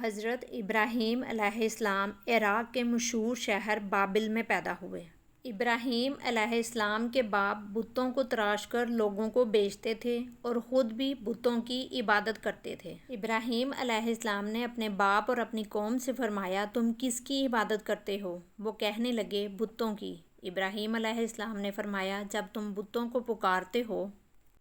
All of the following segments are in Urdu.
حضرت ابراہیم علیہ السلام عراق کے مشہور شہر بابل میں پیدا ہوئے۔ ابراہیم علیہ السلام کے باپ بتوں کو تراش کر لوگوں کو بیچتے تھے اور خود بھی بتوں کی عبادت کرتے تھے۔ ابراہیم علیہ السلام نے اپنے باپ اور اپنی قوم سے فرمایا، تم کس کی عبادت کرتے ہو؟ وہ کہنے لگے، بتوں کی۔ ابراہیم علیہ السلام نے فرمایا، جب تم بتوں کو پکارتے ہو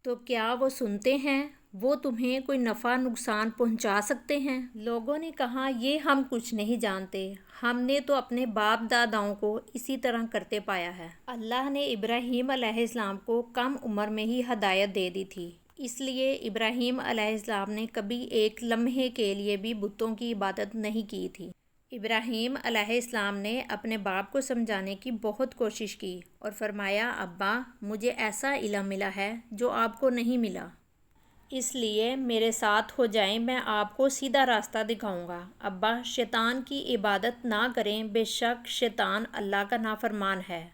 تو کیا وہ سنتے ہیں؟ وہ تمہیں کوئی نفع نقصان پہنچا سکتے ہیں؟ لوگوں نے کہا، یہ ہم کچھ نہیں جانتے، ہم نے تو اپنے باپ داداؤں کو اسی طرح کرتے پایا ہے۔ اللہ نے ابراہیم علیہ السلام کو کم عمر میں ہی ہدایت دے دی تھی، اس لیے ابراہیم علیہ السلام نے کبھی ایک لمحے کے لیے بھی بتوں کی عبادت نہیں کی تھی۔ ابراہیم علیہ السلام نے اپنے باپ کو سمجھانے کی بہت کوشش کی اور فرمایا، ابا، مجھے ایسا علم ملا ہے جو آپ کو نہیں ملا، اس لیے میرے ساتھ ہو جائیں، میں آپ کو سیدھا راستہ دکھاؤں گا۔ ابا، شیطان کی عبادت نہ کریں، بے شک شیطان اللہ کا نافرمان ہے۔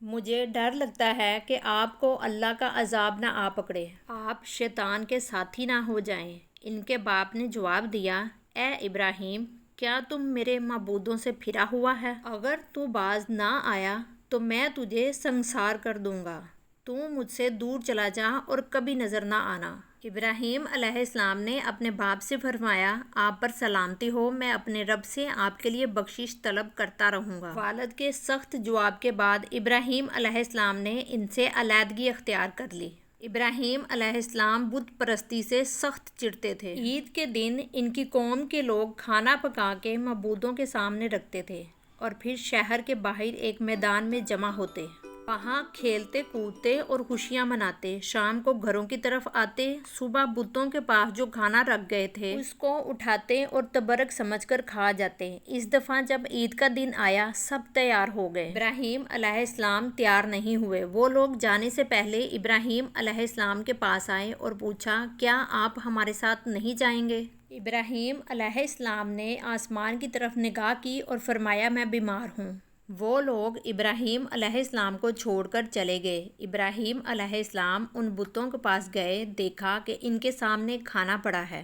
مجھے ڈر لگتا ہے کہ آپ کو اللہ کا عذاب نہ آ پکڑے، آپ شیطان کے ساتھی نہ ہو جائیں۔ ان کے باپ نے جواب دیا، اے ابراہیم، کیا تم میرے معبودوں سے پھرا ہوا ہے؟ اگر تو باز نہ آیا تو میں تجھے سنسار کر دوں گا۔ تو مجھ سے دور چلا جا اور کبھی نظر نہ آنا۔ ابراہیم علیہ السلام نے اپنے باپ سے فرمایا، آپ پر سلامتی ہو، میں اپنے رب سے آپ کے لیے بخشش طلب کرتا رہوں گا۔ والد کے سخت جواب کے بعد ابراہیم علیہ السلام نے ان سے علیحدگی اختیار کر لی۔ ابراہیم علیہ السلام بت پرستی سے سخت چڑھتے تھے۔ عید کے دن ان کی قوم کے لوگ کھانا پکا کے معبودوں کے سامنے رکھتے تھے اور پھر شہر کے باہر ایک میدان میں جمع ہوتے، وہاں کھیلتے کودتے اور خوشیاں مناتے، شام کو گھروں کی طرف آتے، صبح بتوں کے پاس جو کھانا رکھ گئے تھے اس کو اٹھاتے اور تبرک سمجھ کر کھا جاتے۔ اس دفعہ جب عید کا دن آیا، سب تیار ہو گئے۔ ابراہیم علیہ السلام تیار نہیں ہوئے۔ وہ لوگ جانے سے پہلے ابراہیم علیہ السلام کے پاس آئے اور پوچھا، کیا آپ ہمارے ساتھ نہیں جائیں گے؟ ابراہیم علیہ السلام نے آسمان کی طرف نگاہ کی اور فرمایا، میں بیمار ہوں۔ وہ لوگ ابراہیم علیہ السلام کو چھوڑ کر چلے گئے۔ ابراہیم علیہ السلام ان بتوں کے پاس گئے، دیکھا کہ ان کے سامنے کھانا پڑا ہے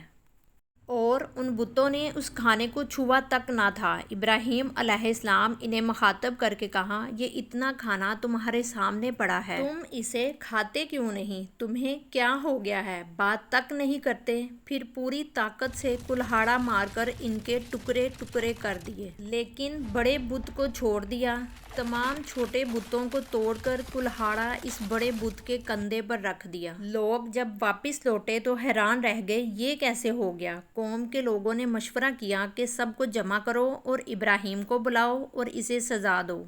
اور ان بتوں نے اس کھانے کو چھوا تک نہ تھا۔ ابراہیم علیہ السلام انہیں مخاطب کر کے کہا، یہ اتنا کھانا تمہارے سامنے پڑا ہے، تم اسے کھاتے کیوں نہیں؟ تمہیں کیا ہو گیا ہے؟ بات تک نہیں کرتے؟ پھر پوری طاقت سے کلہاڑا مار کر ان کے ٹکڑے ٹکڑے کر دیے، لیکن بڑے بت کو چھوڑ دیا۔ تمام چھوٹے بتوں کو توڑ کر کلہاڑا اس بڑے بت کے کندھے پر رکھ دیا۔ لوگ جب واپس لوٹے تو حیران رہ گئے، یہ کیسے ہو گیا؟ قوم کے لوگوں نے مشورہ کیا کہ سب کو جمع کرو اور ابراہیم کو بلاؤ اور اسے سزا دو۔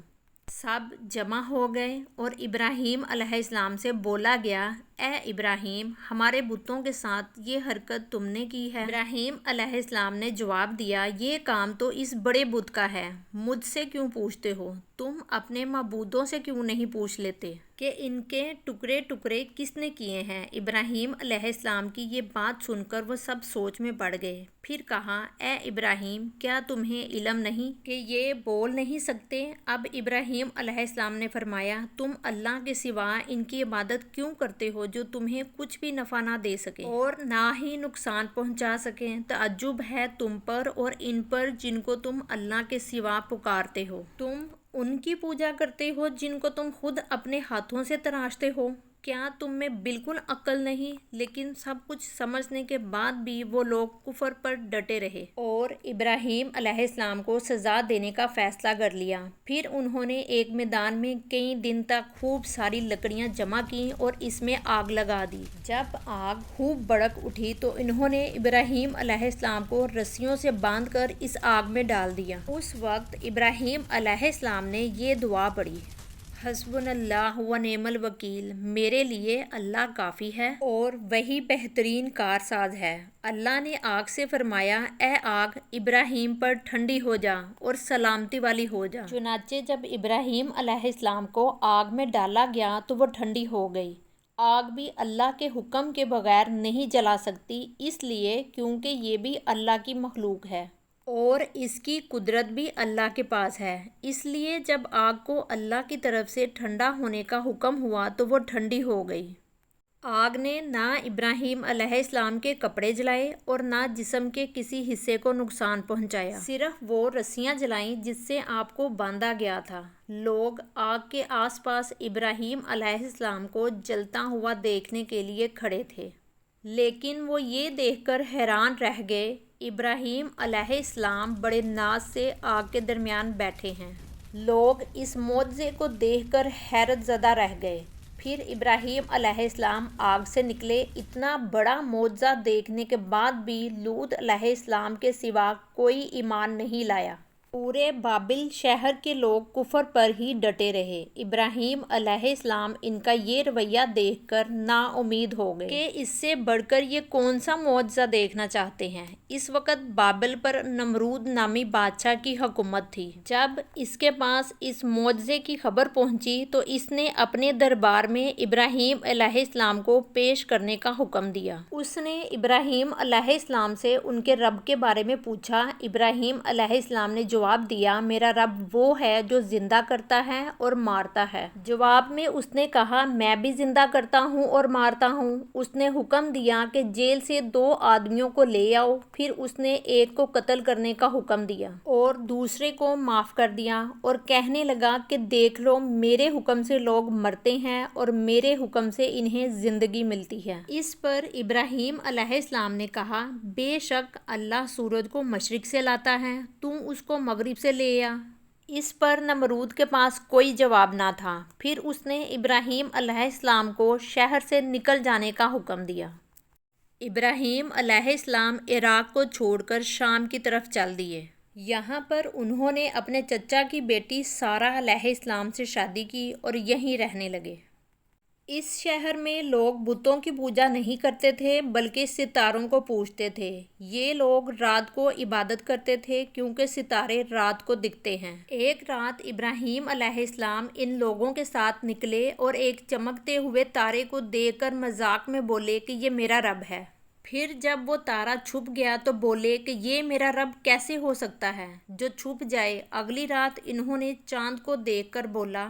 سب جمع ہو گئے اور ابراہیم علیہ السلام سے بولا گیا، اے ابراہیم، ہمارے بتوں کے ساتھ یہ حرکت تم نے کی ہے۔ ابراہیم علیہ السلام نے جواب دیا، یہ کام تو اس بڑے بت کا ہے، مجھ سے کیوں پوچھتے ہو؟ تم اپنے معبودوں سے کیوں نہیں پوچھ لیتے کہ ان کے ٹکڑے ٹکڑے کس نے کیے ہیں؟ ابراہیم علیہ السلام کی یہ بات سن کر وہ سب سوچ میں پڑ گئے۔ پھر کہا، اے ابراہیم، کیا تمہیں علم نہیں کہ یہ بول نہیں سکتے؟ اب ابراہیم علیہ السلام نے فرمایا، تم اللہ کے سوا ان کی عبادت کیوں کرتے ہو جو تمہیں کچھ بھی نفع نہ دے سکے اور نہ ہی نقصان پہنچا سکیں؟ تعجب ہے تم پر اور ان پر جن کو تم اللہ کے سوا پکارتے ہو۔ تم ان کی پوجا کرتے ہو جن کو تم خود اپنے ہاتھوں سے تراشتے ہو۔ کیا تم میں بالکل عقل نہیں؟ لیکن سب کچھ سمجھنے کے بعد بھی وہ لوگ کفر پر ڈٹے رہے اور ابراہیم علیہ السلام کو سزا دینے کا فیصلہ کر لیا۔ پھر انہوں نے ایک میدان میں کئی دن تک خوب ساری لکڑیاں جمع کیں اور اس میں آگ لگا دی۔ جب آگ خوب بھڑک اٹھی تو انہوں نے ابراہیم علیہ السلام کو رسیوں سے باندھ کر اس آگ میں ڈال دیا۔ اس وقت ابراہیم علیہ السلام نے یہ دعا پڑھی، حسبنا اللہ و نعم الوکیل، میرے لیے اللہ کافی ہے اور وہی بہترین کارساز ہے۔ اللہ نے آگ سے فرمایا، اے آگ، ابراہیم پر ٹھنڈی ہو جا اور سلامتی والی ہو جا۔ چنانچہ جب ابراہیم علیہ السلام کو آگ میں ڈالا گیا تو وہ ٹھنڈی ہو گئی۔ آگ بھی اللہ کے حکم کے بغیر نہیں جلا سکتی، اس لیے کیونکہ یہ بھی اللہ کی مخلوق ہے اور اس کی قدرت بھی اللہ کے پاس ہے، اس لیے جب آگ کو اللہ کی طرف سے ٹھنڈا ہونے کا حکم ہوا تو وہ ٹھنڈی ہو گئی۔ آگ نے نہ ابراہیم علیہ السلام کے کپڑے جلائے اور نہ جسم کے کسی حصے کو نقصان پہنچایا، صرف وہ رسیاں جلائیں جس سے آپ کو باندھا گیا تھا۔ لوگ آگ کے آس پاس ابراہیم علیہ السلام کو جلتا ہوا دیکھنے کے لیے کھڑے تھے، لیکن وہ یہ دیکھ کر حیران رہ گئے ابراہیم علیہ السلام بڑے ناز سے آگ کے درمیان بیٹھے ہیں۔ لوگ اس معجزے کو دیکھ کر حیرت زدہ رہ گئے۔ پھر ابراہیم علیہ السلام آگ سے نکلے۔ اتنا بڑا معجزہ دیکھنے کے بعد بھی لوط علیہ السلام کے سوا کوئی ایمان نہیں لایا۔ پورے بابل شہر کے لوگ کفر پر ہی ڈٹے رہے۔ ابراہیم علیہ السلام ان کا یہ رویہ دیکھ کر نا امید ہو گئے کہ اس سے بڑھ کر یہ کون سا معجزہ دیکھنا چاہتے ہیں۔ اس وقت بابل پر نمرود نامی بادشاہ کی حکومت تھی۔ جب اس کے پاس اس معجزے کی خبر پہنچی تو اس نے اپنے دربار میں ابراہیم علیہ السلام کو پیش کرنے کا حکم دیا۔ اس نے ابراہیم علیہ السلام سے ان کے رب کے بارے میں پوچھا۔ ابراہیم علیہ السلام نے جواب دیا، میرا رب وہ ہے جو زندہ کرتا ہے اور مارتا ہے۔ جواب میں اس نے کہا، میں بھی زندہ کرتا ہوں اور مارتا ہوں۔ اس نے حکم دیا کہ جیل سے 2 آدمیوں کو لے آؤ۔ پھر اس نے ایک کو قتل کرنے کا حکم دیا اور دوسرے کو معاف کر دیا اور کہنے لگا کہ دیکھ لو، میرے حکم سے لوگ مرتے ہیں اور میرے حکم سے انہیں زندگی ملتی ہے۔ اس پر ابراہیم علیہ السلام نے کہا، بے شک اللہ سورج کو مشرق سے لاتا ہے، تو اس کو مغرب سے لے آ۔ اس پر نمرود کے پاس کوئی جواب نہ تھا۔ پھر اس نے ابراہیم علیہ السلام کو شہر سے نکل جانے کا حکم دیا۔ ابراہیم علیہ السلام عراق کو چھوڑ کر شام کی طرف چل دیے۔ یہاں پر انہوں نے اپنے چچا کی بیٹی سارہ علیہ السلام سے شادی کی اور یہیں رہنے لگے۔ اس شہر میں لوگ بتوں کی پوجا نہیں کرتے تھے بلکہ ستاروں کو پوجتے تھے۔ یہ لوگ رات کو عبادت کرتے تھے کیونکہ ستارے رات کو دکھتے ہیں۔ ایک رات ابراہیم علیہ السلام ان لوگوں کے ساتھ نکلے اور ایک چمکتے ہوئے تارے کو دیکھ کر مذاق میں بولے کہ یہ میرا رب ہے۔ پھر جب وہ تارا چھپ گیا تو بولے کہ یہ میرا رب کیسے ہو سکتا ہے جو چھپ جائے۔ اگلی رات انہوں نے چاند کو دیکھ کر بولا،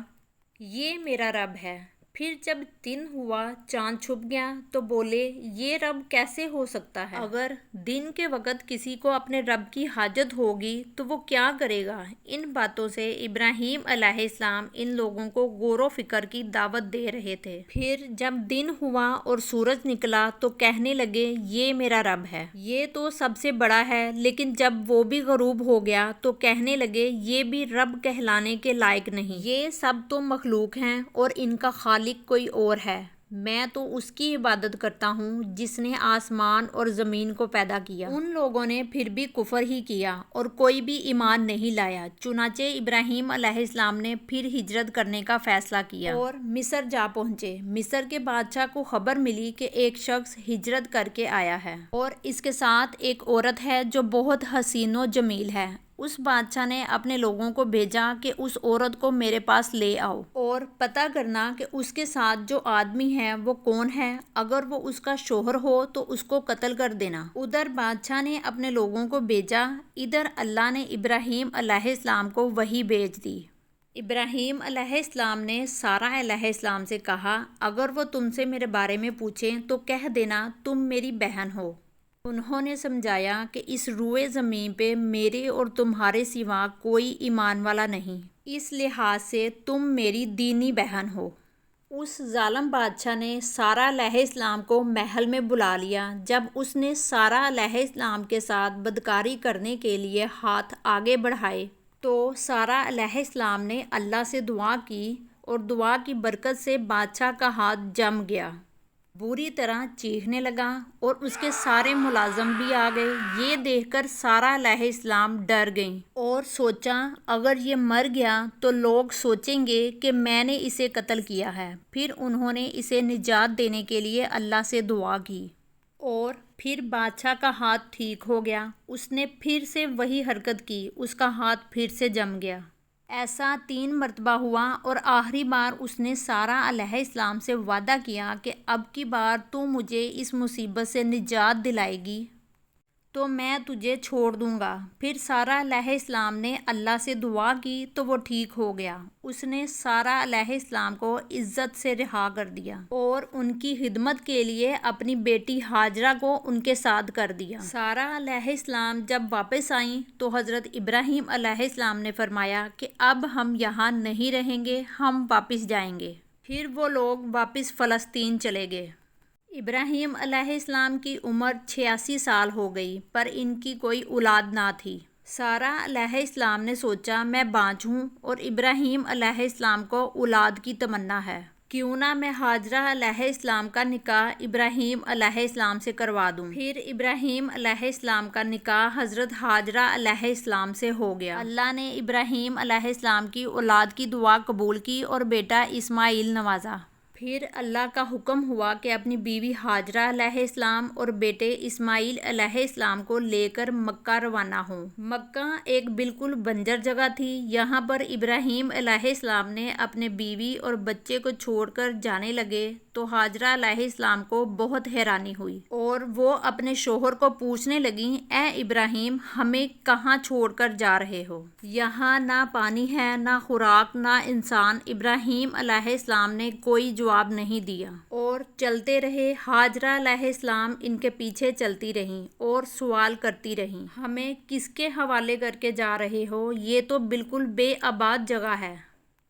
یہ میرا رب ہے۔ پھر جب دن ہوا، چاند چھپ گیا تو بولے، یہ رب کیسے ہو سکتا ہے؟ اگر دن کے وقت کسی کو اپنے رب کی حاجت ہوگی تو وہ کیا کرے گا؟ ان باتوں سے ابراہیم علیہ السلام ان لوگوں کو غور و فکر کی دعوت دے رہے تھے۔ پھر جب دن ہوا اور سورج نکلا تو کہنے لگے، یہ میرا رب ہے، یہ تو سب سے بڑا ہے۔ لیکن جب وہ بھی غروب ہو گیا تو کہنے لگے، یہ بھی رب کہلانے کے لائق نہیں، یہ سب تو مخلوق ہیں اور ان کا خالق کوئی اور ہے۔ میں تو اس کی عبادت کرتا ہوں جس نے آسمان اور زمین کو پیدا کیا۔ ان لوگوں نے پھر بھی کفر ہی کیا اور کوئی بھی ایمان نہیں لایا۔ چنانچہ ابراہیم علیہ السلام نے پھر ہجرت کرنے کا فیصلہ کیا اور مصر جا پہنچے۔ مصر کے بادشاہ کو خبر ملی کہ ایک شخص ہجرت کر کے آیا ہے اور اس کے ساتھ ایک عورت ہے جو بہت حسین و جمیل ہے۔ اس بادشاہ نے اپنے لوگوں کو بھیجا کہ اس عورت کو میرے پاس لے آؤ اور پتہ کرنا کہ اس کے ساتھ جو آدمی ہے وہ کون ہے۔ اگر وہ اس کا شوہر ہو تو اس کو قتل کر دینا۔ ادھر بادشاہ نے اپنے لوگوں کو بھیجا، ادھر اللہ نے ابراہیم علیہ السلام کو وحی بھیج دی۔ ابراہیم علیہ السلام نے سارہ علیہ السلام سے کہا، اگر وہ تم سے میرے بارے میں پوچھیں تو کہہ دینا تم میری بہن ہو۔ انہوں نے سمجھایا کہ اس روئے زمین پہ میرے اور تمہارے سوا کوئی ایمان والا نہیں، اس لحاظ سے تم میری دینی بہن ہو۔ اس ظالم بادشاہ نے سارہ علیہ السلام کو محل میں بلا لیا۔ جب اس نے سارہ علیہ السلام کے ساتھ بدکاری کرنے کے لیے ہاتھ آگے بڑھائے تو سارہ علیہ السلام نے اللہ سے دعا کی اور دعا کی برکت سے بادشاہ کا ہاتھ جم گیا، بری طرح چیخنے لگا اور اس کے سارے ملازم بھی آ گئے۔ یہ دیکھ کر سارہ علیہ السلام ڈر گئیں اور سوچا، اگر یہ مر گیا تو لوگ سوچیں گے کہ میں نے اسے قتل کیا ہے۔ پھر انہوں نے اسے نجات دینے کے لیے اللہ سے دعا کی اور پھر بادشاہ کا ہاتھ ٹھیک ہو گیا۔ اس نے پھر سے وہی حرکت کی، اس کا ہاتھ پھر سے جم گیا۔ ایسا 3 مرتبہ ہوا اور آخری بار اس نے سارہ علیہ السلام سے وعدہ کیا کہ اب کی بار تو مجھے اس مصیبت سے نجات دلائے گی۔ تو میں تجھے چھوڑ دوں گا۔ پھر سارہ علیہ السلام نے اللہ سے دعا کی تو وہ ٹھیک ہو گیا۔ اس نے سارہ علیہ السلام کو عزت سے رہا کر دیا اور ان کی خدمت کے لیے اپنی بیٹی ہاجرہ کو ان کے ساتھ کر دیا۔ سارہ علیہ السلام جب واپس آئیں تو حضرت ابراہیم علیہ السلام نے فرمایا کہ اب ہم یہاں نہیں رہیں گے، ہم واپس جائیں گے۔ پھر وہ لوگ واپس فلسطین چلے گئے۔ ابراہیم علیہ السلام کی عمر 86 سال ہو گئی پر ان کی کوئی اولاد نہ تھی۔ سارہ علیہ السلام نے سوچا میں بانجھ ہوں اور ابراہیم علیہ السلام کو اولاد کی تمنا ہے، کیوں نہ میں ہاجرہ علیہ السلام کا نکاح ابراہیم علیہ السلام سے کروا دوں۔ پھر ابراہیم علیہ السلام کا نکاح حضرت ہاجرہ علیہ السلام سے ہو گیا۔ اللہ نے ابراہیم علیہ السلام کی اولاد کی دعا قبول کی اور بیٹا اسماعیل نوازا۔ پھر اللہ کا حکم ہوا کہ اپنی بیوی ہاجرہ علیہ السلام اور بیٹے اسماعیل علیہ السلام کو لے کر مکہ روانہ ہوں۔ مکہ ایک بالکل بنجر جگہ تھی۔ یہاں پر ابراہیم علیہ السلام نے اپنے بیوی اور بچے کو چھوڑ کر جانے لگے تو ہاجرہ علیہ السلام کو بہت حیرانی ہوئی اور وہ اپنے شوہر کو پوچھنے لگیں، اے ابراہیم، ہمیں کہاں چھوڑ کر جا رہے ہو؟ یہاں نہ پانی ہے، نہ خوراک، نہ انسان۔ ابراہیم علیہ السلام نے کوئی جواب نہیں دیا اور چلتے رہے۔ ہاجرہ علیہ السلام ان کے پیچھے چلتی رہیں اور سوال کرتی رہیں، ہمیں کس کے حوالے کر کے جا رہے ہو؟ یہ تو بالکل بے آباد جگہ ہے۔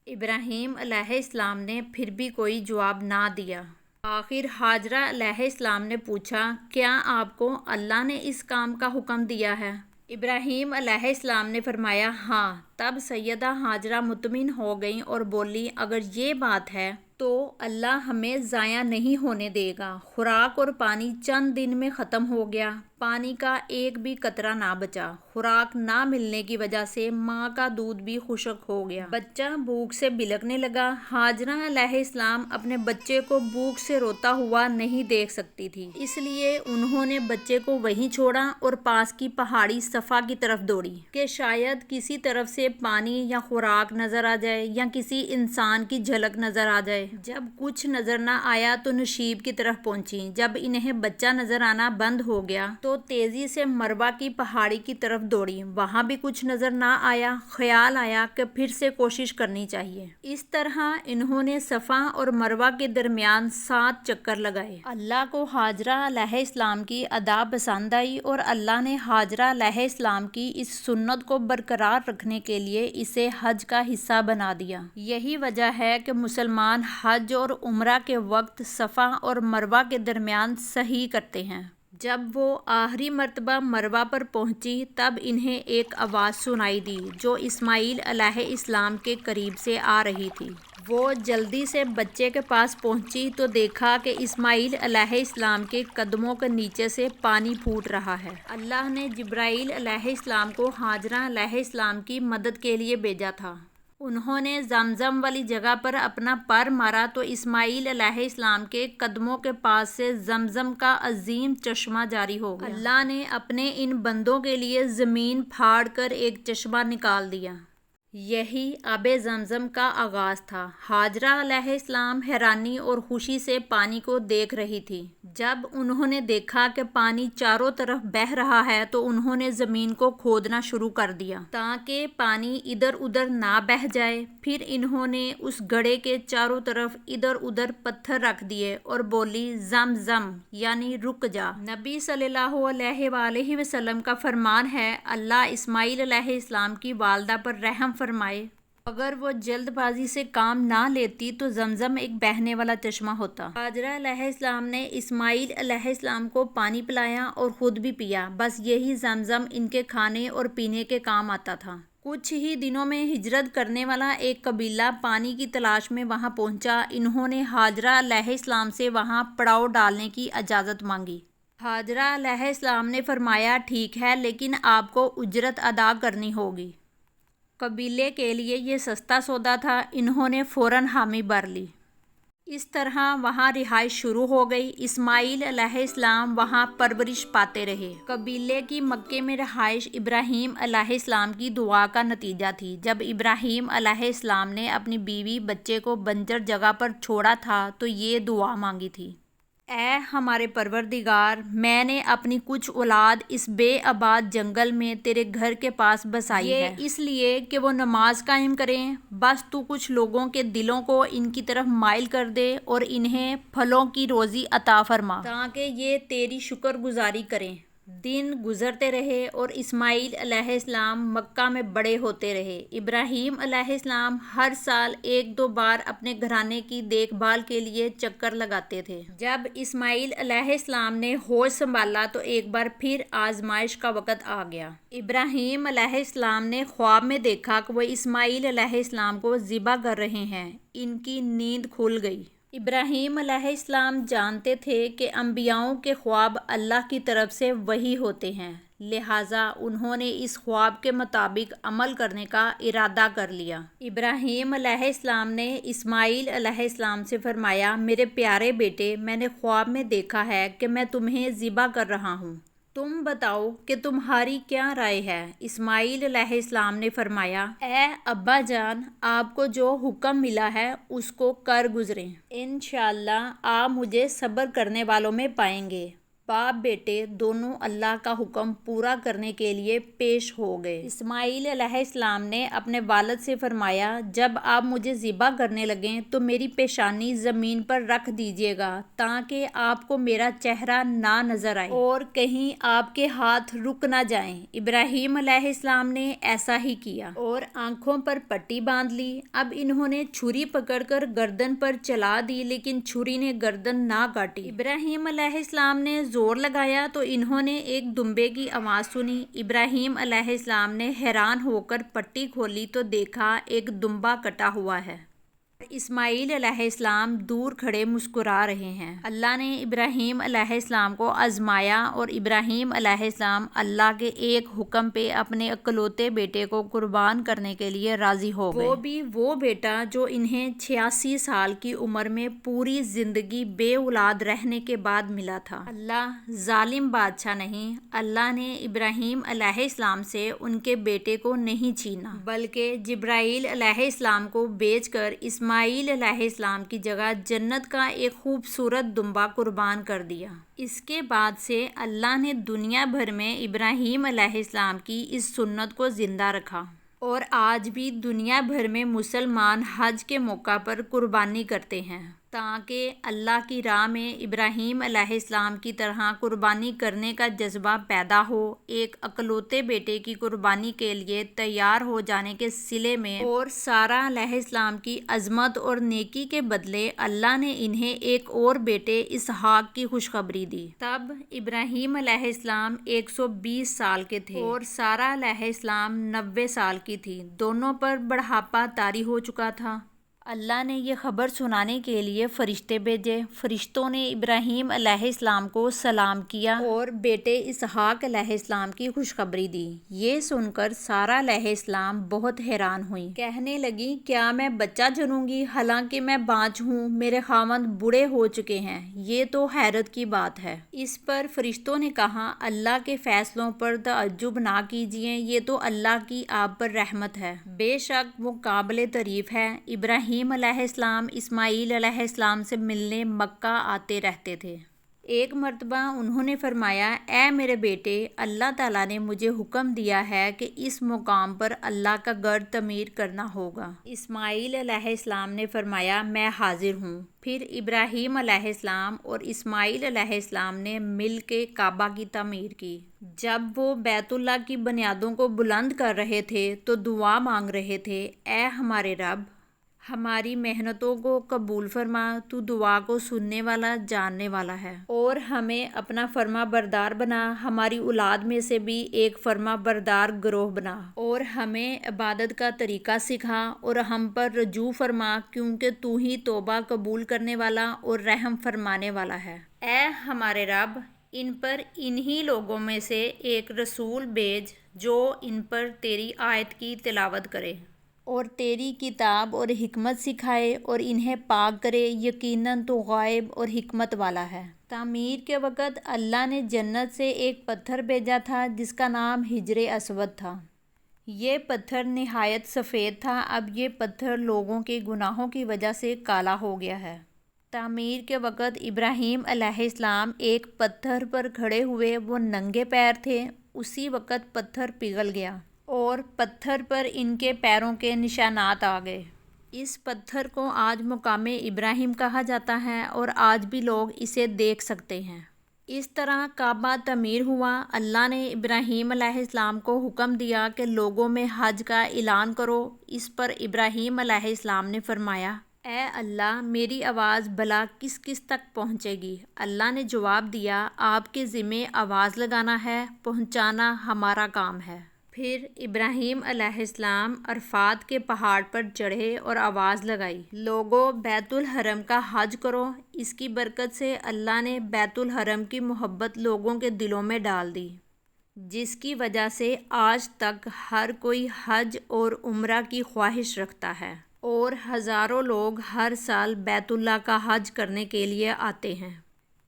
ابراہیم علیہ السلام نے پھر بھی کوئی جواب نہ دیا۔ آخر ہاجرہ علیہ السلام نے پوچھا، کیا آپ کو اللہ نے اس کام کا حکم دیا ہے؟ ابراہیم علیہ السلام نے فرمایا، ہاں۔ تب سیدہ ہاجرہ مطمئن ہو گئیں اور بولی، اگر یہ بات ہے تو اللہ ہمیں ضائع نہیں ہونے دے گا۔ خوراک اور پانی چند دن میں ختم ہو گیا، پانی کا ایک بھی قطرہ نہ بچا۔ خوراک نہ ملنے کی وجہ سے ماں کا دودھ بھی خشک ہو گیا، بچہ بھوک سے بلکنے لگا۔ ہاجرہ علیہ السلام اپنے بچے کو بھوک سے روتا ہوا نہیں دیکھ سکتی تھی، اس لیے انہوں نے بچے کو وہیں چھوڑا اور پاس کی پہاڑی صفا کی طرف دوڑی کہ شاید کسی طرف سے پانی یا خوراک نظر آ جائے یا کسی انسان کی جھلک نظر آ جائے۔ جب کچھ نظر نہ آیا تو نشیب کی طرف پہنچی۔ جب انہیں بچہ نظر آنا بند ہو گیا تو تیزی سے مروہ کی پہاڑی کی طرف دوڑی، وہاں بھی کچھ نظر نہ آیا۔ خیال آیا کہ پھر سے کوشش کرنی چاہیے۔ اس طرح انہوں نے صفا اور مروہ کے درمیان 7 چکر لگائے۔ اللہ کو ہاجرہ علیہ السلام کی ادا پسند آئی اور اللہ نے ہاجرہ علیہ السلام کی اس سنت کو برقرار رکھنے کے لیے اسے حج کا حصہ بنا دیا۔ یہی وجہ ہے کہ مسلمان حج اور عمرہ کے وقت صفا اور مروہ کے درمیان سعی کرتے ہیں۔ جب وہ آخری مرتبہ مروہ پر پہنچی تب انہیں ایک آواز سنائی دی جو اسماعیل علیہ السلام کے قریب سے آ رہی تھی۔ وہ جلدی سے بچے کے پاس پہنچی تو دیکھا کہ اسماعیل علیہ السلام کے قدموں کے نیچے سے پانی پھوٹ رہا ہے۔ اللہ نے جبرائیل علیہ السلام کو ہاجرہ علیہ السلام کی مدد کے لیے بھیجا تھا۔ انہوں نے زمزم والی جگہ پر اپنا پر مارا تو اسماعیل علیہ السلام کے قدموں کے پاس سے زمزم کا عظیم چشمہ جاری ہو گیا۔ اللہ نے اپنے ان بندوں کے لیے زمین پھاڑ کر ایک چشمہ نکال دیا۔ یہی آب زمزم کا آغاز تھا۔ ہاجرہ علیہ السلام حیرانی اور خوشی سے پانی کو دیکھ رہی تھی۔ جب انہوں نے دیکھا کہ پانی چاروں طرف بہہ رہا ہے تو انہوں نے زمین کو کھودنا شروع کر دیا تاکہ پانی ادھر ادھر نہ بہہ جائے۔ پھر انہوں نے اس گڑھے کے چاروں طرف ادھر ادھر پتھر رکھ دیے اور بولی، زم زم یعنی رک جا۔ نبی صلی اللہ علیہ وآلہ وسلم کا فرمان ہے، اللہ اسماعیل علیہ السلام کی والدہ پر رحم فرمائے، اگر وہ جلد بازی سے کام نہ لیتی تو زمزم ایک بہنے والا چشمہ ہوتا۔ ہاجرہ علیہ السلام نے اسماعیل علیہ السلام کو پانی پلایا اور خود بھی پیا، بس یہی زمزم ان کے کھانے اور پینے کے کام آتا تھا۔ کچھ ہی دنوں میں ہجرت کرنے والا ایک قبیلہ پانی کی تلاش میں وہاں پہنچا۔ انہوں نے ہاجرہ علیہ السلام سے وہاں پڑاؤ ڈالنے کی اجازت مانگی۔ ہاجرہ علیہ السلام نے فرمایا، ٹھیک ہے، لیکن آپ کو اجرت ادا کرنی ہوگی۔ قبیلے کے لیے یہ سستا سودا تھا، انہوں نے فوراً حامی بھر لی۔ اس طرح وہاں رہائش شروع ہو گئی۔ اسماعیل علیہ السلام وہاں پرورش پاتے رہے۔ قبیلے کی مکے میں رہائش ابراہیم علیہ السلام کی دعا کا نتیجہ تھی۔ جب ابراہیم علیہ السلام نے اپنی بیوی بچے کو بنجر جگہ پر چھوڑا تھا تو یہ دعا مانگی تھی، اے ہمارے پروردگار، میں نے اپنی کچھ اولاد اس بے آباد جنگل میں تیرے گھر کے پاس بسائی ہے، اس لیے کہ وہ نماز قائم کریں۔ بس تو کچھ لوگوں کے دلوں کو ان کی طرف مائل کر دے اور انہیں پھلوں کی روزی عطا فرما تاکہ یہ تیری شکر گزاری کریں۔ دن گزرتے رہے اور اسماعیل علیہ السلام مکہ میں بڑے ہوتے رہے۔ ابراہیم علیہ السلام ہر سال 1-2 بار اپنے گھرانے کی دیکھ بھال کے لیے چکر لگاتے تھے۔ جب اسماعیل علیہ السلام نے ہوش سنبھالا تو ایک بار پھر آزمائش کا وقت آ گیا۔ ابراہیم علیہ السلام نے خواب میں دیکھا کہ وہ اسماعیل علیہ السلام کو ذبح کر رہے ہیں۔ ان کی نیند کھل گئی۔ ابراہیم علیہ السلام جانتے تھے کہ انبیاؤں کے خواب اللہ کی طرف سے وحی ہوتے ہیں، لہٰذا انہوں نے اس خواب کے مطابق عمل کرنے کا ارادہ کر لیا۔ ابراہیم علیہ السلام نے اسماعیل علیہ السلام سے فرمایا، میرے پیارے بیٹے، میں نے خواب میں دیکھا ہے کہ میں تمہیں ذبح کر رہا ہوں، تم بتاؤ کہ تمہاری کیا رائے ہے؟ اسماعیل علیہ السلام نے فرمایا، اے ابا جان، آپ کو جو حکم ملا ہے اس کو کر گزریں، انشاءاللہ آپ مجھے صبر کرنے والوں میں پائیں گے۔ باپ بیٹے دونوں اللہ کا حکم پورا کرنے کے لیے پیش ہو گئے۔ اسماعیل علیہ السلام نے اپنے والد سے فرمایا، جب آپ مجھے ذبح کرنے لگیں تو میری پیشانی زمین پر رکھ دیجیے گا تاکہ آپ کو میرا چہرہ نہ نظر آئے اور کہیں آپ کے ہاتھ رک نہ جائیں۔ ابراہیم علیہ السلام نے ایسا ہی کیا اور آنکھوں پر پٹی باندھ لی۔ اب انہوں نے چھری پکڑ کر گردن پر چلا دی لیکن چھری نے گردن نہ کاٹی۔ ابراہیم علیہ السلام نے زور لگایا تو انہوں نے ایک دمبے کی آواز سنی۔ ابراہیم علیہ السلام نے حیران ہو کر پٹی کھولی تو دیکھا ایک دمبا کٹا ہوا ہے۔ اسماعیل علیہ السلام دور کھڑے مسکرا رہے ہیں۔ اللہ نے ابراہیم علیہ السلام کو آزمایا اور ابراہیم علیہ السلام اللہ کے ایک حکم پہ اپنے اکلوتے بیٹے کو قربان کرنے کے لیے راضی ہو گئے، وہ بھی وہ بیٹا جو انہیں 86 سال کی عمر میں پوری زندگی بے اولاد رہنے کے بعد ملا تھا۔ اللہ ظالم بادشاہ نہیں، اللہ نے ابراہیم علیہ السلام سے ان کے بیٹے کو نہیں چھینا بلکہ جبرائیل علیہ السلام کو بھیج کر اسماعیل علیہ السلام کی جگہ جنت کا ایک خوبصورت دمبا قربان کر دیا۔ اس کے بعد سے اللہ نے دنیا بھر میں ابراہیم علیہ السلام کی اس سنت کو زندہ رکھا اور آج بھی دنیا بھر میں مسلمان حج کے موقع پر قربانی کرتے ہیں تاکہ اللہ کی راہ میں ابراہیم علیہ السلام کی طرح قربانی کرنے کا جذبہ پیدا ہو، ایک اکلوتے بیٹے کی قربانی کے لیے تیار ہو جانے کے صلے میں۔ اور سارہ علیہ السلام کی عظمت اور نیکی کے بدلے اللہ نے انہیں ایک اور بیٹے اسحاق کی خوشخبری دی۔ تب ابراہیم علیہ السلام 120 سال کے تھے اور سارہ علیہ السلام 90 سال کی تھی، دونوں پر بڑھاپا طاری ہو چکا تھا۔ اللہ نے یہ خبر سنانے کے لیے فرشتے بھیجے۔ فرشتوں نے ابراہیم علیہ السلام کو سلام کیا اور بیٹے اسحاق علیہ السلام کی خوشخبری دی۔ یہ سن کر سارہ علیہ السلام بہت حیران ہوئیں، کہنے لگیں، کیا میں بچہ جنوں گی حالانکہ میں بانجھ ہوں، میرے خاوند بوڑھے ہو چکے ہیں؟ یہ تو حیرت کی بات ہے۔ اس پر فرشتوں نے کہا، اللہ کے فیصلوں پر تعجب نہ کیجیے، یہ تو اللہ کی آپ پر رحمت ہے، بے شک وہ قابل تعریف ہے۔ ابراہیم علیہ السلام اسماعیل علیہ السلام سے ملنے مکہ آتے رہتے تھے۔ ایک مرتبہ انہوں نے فرمایا، اے میرے بیٹے، اللہ تعالیٰ نے مجھے حکم دیا ہے کہ اس مقام پر اللہ کا گھر تعمیر کرنا ہوگا۔ اسماعیل علیہ السلام نے فرمایا، میں حاضر ہوں۔ پھر ابراہیم علیہ السلام اور اسماعیل علیہ السلام نے مل کے کعبہ کی تعمیر کی۔ جب وہ بیت اللہ کی بنیادوں کو بلند کر رہے تھے تو دعا مانگ رہے تھے، اے ہمارے رب، ہماری محنتوں کو قبول فرما، تو دعا کو سننے والا جاننے والا ہے، اور ہمیں اپنا فرما بردار بنا، ہماری اولاد میں سے بھی ایک فرما بردار گروہ بنا، اور ہمیں عبادت کا طریقہ سکھا اور ہم پر رجوع فرما، کیونکہ تو ہی توبہ قبول کرنے والا اور رحم فرمانے والا ہے۔ اے ہمارے رب، ان پر انہی لوگوں میں سے ایک رسول بھیج جو ان پر تیری آیت کی تلاوت کرے اور تیری کتاب اور حکمت سکھائے اور انہیں پاک کرے، یقیناً تو غائب اور حکمت والا ہے۔ تعمیر کے وقت اللہ نے جنت سے ایک پتھر بھیجا تھا جس کا نام حجر اسود تھا۔ یہ پتھر نہایت سفید تھا۔ اب یہ پتھر لوگوں کے گناہوں کی وجہ سے کالا ہو گیا ہے۔ تعمیر کے وقت ابراہیم علیہ السلام ایک پتھر پر کھڑے ہوئے، وہ ننگے پیر تھے۔ اسی وقت پتھر پگھل گیا اور پتھر پر ان کے پیروں کے نشانات آ گئے۔ اس پتھر کو آج مقام ابراہیم کہا جاتا ہے اور آج بھی لوگ اسے دیکھ سکتے ہیں۔ اس طرح کعبہ تعمیر ہوا۔ اللہ نے ابراہیم علیہ السلام کو حکم دیا کہ لوگوں میں حج کا اعلان کرو۔ اس پر ابراہیم علیہ السلام نے فرمایا، اے اللہ، میری آواز بھلا کس کس تک پہنچے گی؟ اللہ نے جواب دیا، آپ کے ذمے آواز لگانا ہے، پہنچانا ہمارا کام ہے۔ پھر ابراہیم علیہ السلام عرفات کے پہاڑ پر چڑھے اور آواز لگائی، لوگو بیت الحرم کا حج کرو۔ اس کی برکت سے اللہ نے بیت الحرم کی محبت لوگوں کے دلوں میں ڈال دی، جس کی وجہ سے آج تک ہر کوئی حج اور عمرہ کی خواہش رکھتا ہے اور ہزاروں لوگ ہر سال بیت اللہ کا حج کرنے کے لیے آتے ہیں۔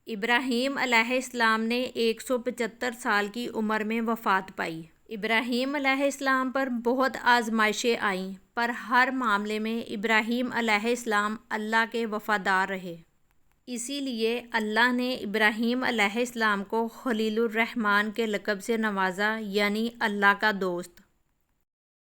ابراہیم علیہ السلام نے 175 سال کی عمر میں وفات پائی۔ ابراہیم علیہ السلام پر بہت آزمائشیں آئیں، پر ہر معاملے میں ابراہیم علیہ السلام اللہ کے وفادار رہے۔ اسی لیے اللہ نے ابراہیم علیہ السلام کو خلیل الرحمن کے لقب سے نوازا، یعنی اللہ کا دوست۔